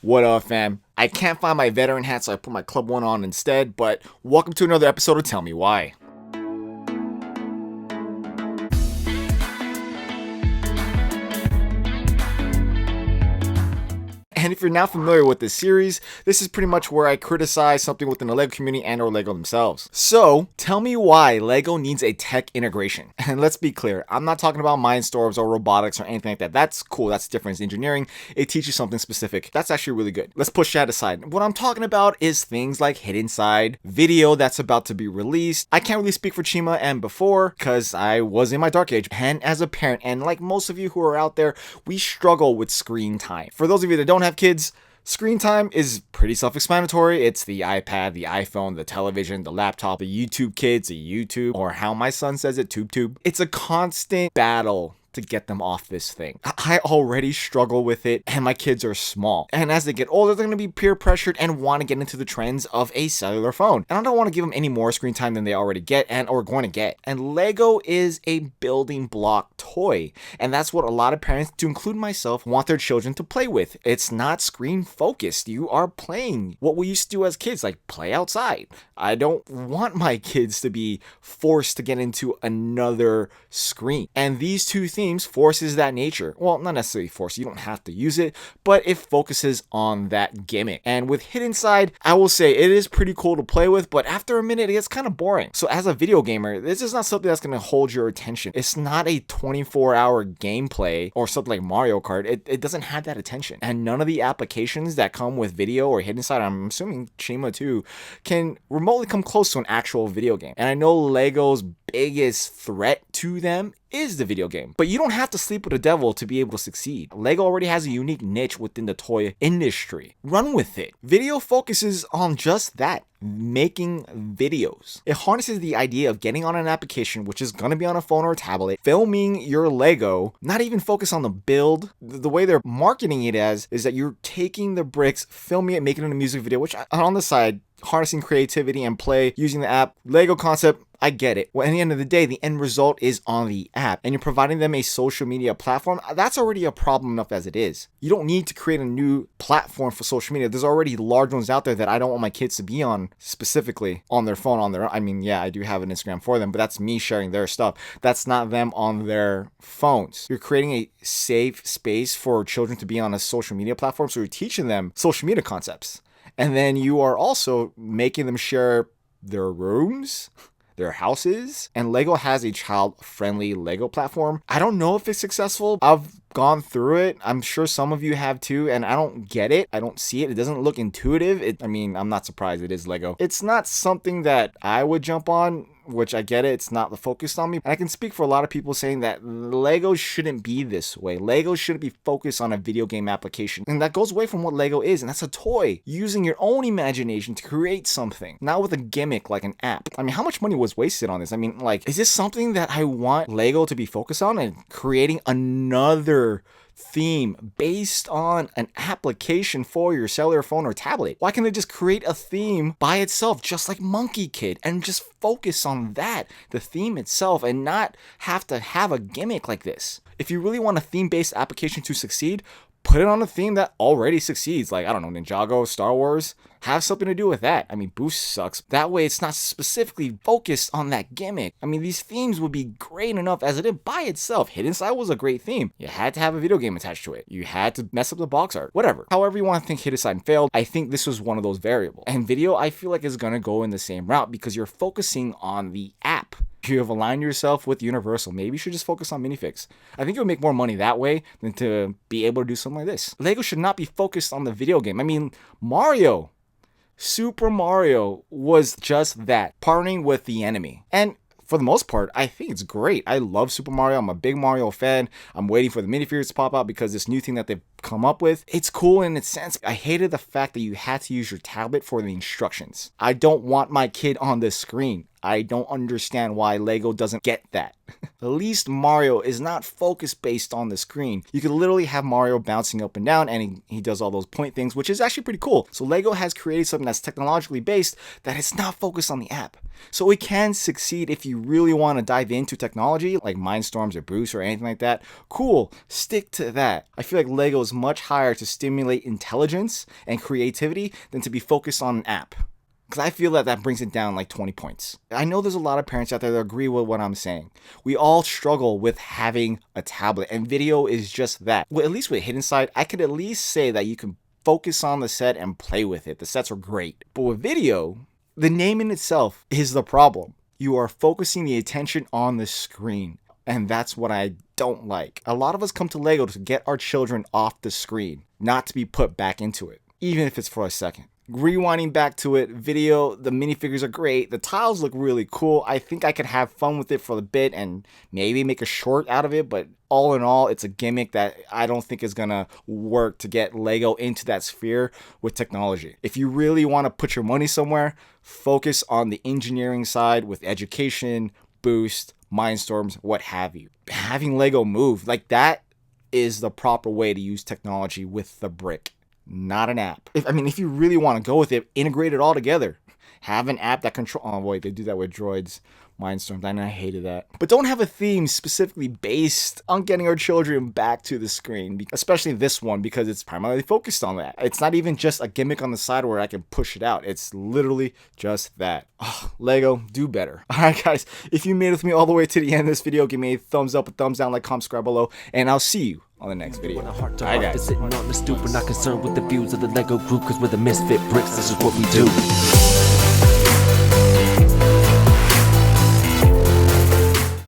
What up, fam? I can't find my veteran hat, so I put my club one on instead, but welcome to another episode of Tell Me Why. And if you're not familiar with this series, this is pretty much where I criticize something within the LEGO community and or LEGO themselves. So, tell me why LEGO needs a tech integration. And let's be clear, I'm not talking about mindstorms or robotics or anything like that. That's cool, that's different. It's engineering. It teaches something specific. That's actually really good. Let's push that aside. What I'm talking about is things like Hidden Side, Vidiyo that's about to be released. I can't really speak for Chima and before, because I was in my dark age. And as a parent, and like most of you who are out there, we struggle with screen time. For those of you that don't have kids, screen time is pretty self-explanatory. It's the iPad, the iPhone, the television, the laptop, the YouTube kids, the YouTube, or how my son says it, tube. It's a constant battle to get them off this thing. I already struggle with it, and my kids are small. And as they get older, they're going to be peer pressured and want to get into the trends of a cellular phone. And I don't want to give them any more screen time than they already get and or going to get. And LEGO is a building block toy. And that's what a lot of parents, to include myself, want their children to play with. It's not screen focused. You are playing what we used to do as kids, like play outside. I don't want my kids to be forced to get into another screen. And these two things forces that nature. Well, not necessarily force, you don't have to use it, but it focuses on that gimmick. And with Hidden Side, I will say it is pretty cool to play with, but after a minute, it gets kind of boring. So as a video gamer, this is not something that's going to hold your attention. It's not a 24-hour gameplay or something like Mario Kart. It doesn't have that attention. And none of the applications that come with Vidiyo or Hidden Side, I'm assuming Chima too, can remotely come close to an actual video game. And I know LEGO's biggest threat to them is the video game. But you don't have to sleep with the devil to be able to succeed. LEGO already has a unique niche within the toy industry. Run with it. Vidiyo focuses on just that. Making videos. It harnesses the idea of getting on an application, which is going to be on a phone or a tablet, filming your LEGO, not even focus on the build. The way they're marketing it as is that you're taking the bricks, filming it, making it a music video, which on the side, harnessing creativity and play using the app. LEGO concept, I get it. Well, at the end of the day, the end result is on the app, and you're providing them a social media platform. That's already a problem enough as it is. You don't need to create a new platform for social media. There's already large ones out there that I don't want my kids to be on, specifically on their phone, on their, I mean, yeah, I do have an Instagram for them, but that's me sharing their stuff. That's not them on their phones. You're creating a safe space for children to be on a social media platform, so you're teaching them social media concepts. And then you are also making them share their rooms, their houses, and LEGO has a child-friendly LEGO platform. I don't know if it's successful. I've gone through it. I'm sure some of you have too, and I don't get it. I don't see it. It doesn't look intuitive. I mean, I'm not surprised it is LEGO. It's not something that I would jump on, which I get it. It's not the focus on me. And I can speak for a lot of people saying that LEGO shouldn't be this way. LEGO shouldn't be focused on a video game application. And that goes away from what LEGO is, and that's a toy. Using your own imagination to create something, not with a gimmick like an app. I mean, how much money was wasted on this? I mean, like, is this something that I want LEGO to be focused on, and creating another theme based on an application for your cellular phone or tablet? Why can't they just create a theme by itself, just like Monkey Kid, and just focus on that, the theme itself, and not have to have a gimmick like this? If you really want a theme-based application to succeed, put it on a theme that already succeeds, like, I don't know, Ninjago, Star Wars. Have something to do with that. I mean, Boost sucks. That way it's not specifically focused on that gimmick. I mean, these themes would be great enough as it is by itself. Hidden Side was a great theme. You had to have a video game attached to it. You had to mess up the box art. Whatever. However you want to think Hidden Side failed, I think this was one of those variables. And Vidiyo, I feel like, is going to go in the same route because you're focusing on the app. You have aligned yourself with Universal. Maybe you should just focus on minifigs. I think you'll make more money that way than to be able to do something like this. LEGO should not be focused on the video game. I mean, Super Mario was just that, partnering with the enemy. And for the most part, I think it's great. I love Super Mario. I'm a big Mario fan. I'm waiting for the minifigures to pop out because this new thing that they've come up with, it's cool in its sense. I hated the fact that you had to use your tablet for the instructions. I don't want my kid on this screen. I don't understand why Lego doesn't get that. At least Mario is not focus based on the screen. You could literally have Mario bouncing up and down and he does all those point things, which is actually pretty cool. So Lego has created something that's technologically based that is not focused on the app. So it can succeed if you really want to dive into technology like Mindstorms or Bruce or anything like that. Cool, stick to that. I feel like Lego is much higher to stimulate intelligence and creativity than to be focused on an app. Because I feel that brings it down like 20 points. I know there's a lot of parents out there that agree with what I'm saying. We all struggle with having a tablet, and Vidiyo is just that. Well, at least with Hidden Side, I could at least say that you can focus on the set and play with it. The sets are great. But with Vidiyo, the name in itself is the problem. You are focusing the attention on the screen, and that's what I don't like. A lot of us come to Lego to get our children off the screen, not to be put back into it, even if it's for a second. Rewinding back to it, Vidiyo, the minifigures are great. The tiles look really cool. I think I could have fun with it for a bit and maybe make a short out of it, but all in all, it's a gimmick that I don't think is gonna work to get Lego into that sphere with technology. If you really want to put your money somewhere, focus on the engineering side with education, Boost, Mindstorms, what have you. Having Lego move, like that is the proper way to use technology with the brick. Not an app. If you really want to go with it, integrate it all together. Have an app that control. Oh wait, they do that with droids, Mindstorms. I hated that. But don't have a theme specifically based on getting our children back to the screen, especially this one, because it's primarily focused on that. It's not even just a gimmick on the side where I can push it out. It's literally just that. Oh, Lego, do better. All right, guys. If you made it with me all the way to the end of this video, give me a thumbs up, a thumbs down, like, comment, subscribe below, and I'll see you on the next video. Alright, guys. Sitting on the stoop, we're not concerned with the views of the Lego group, cause we're the misfit bricks, this is what we do.